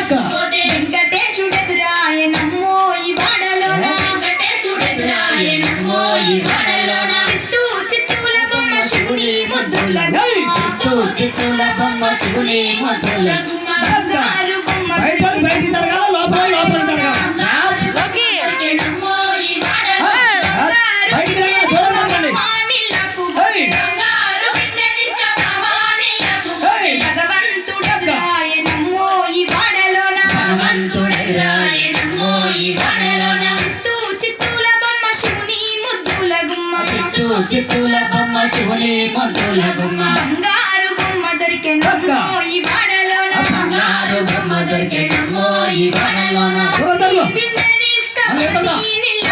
వెంకటేశుడెదురాయనమ్మో ఈ వాడలోన చిత్తూల బొమ్మ శివుని ముద్దుల చిత్తూల బొమ్మ శివుని ముద్దుల బంగారు బొమ్మ చిత్తూల బొమ్మ శివుని ముద్దుల గుమ్మ బంగారు బొమ్మ దొరికెనమ్మో ఈ వాడలోన బంగారు బొమ్మ దొరికెనమ్మో ఈ వాడలోన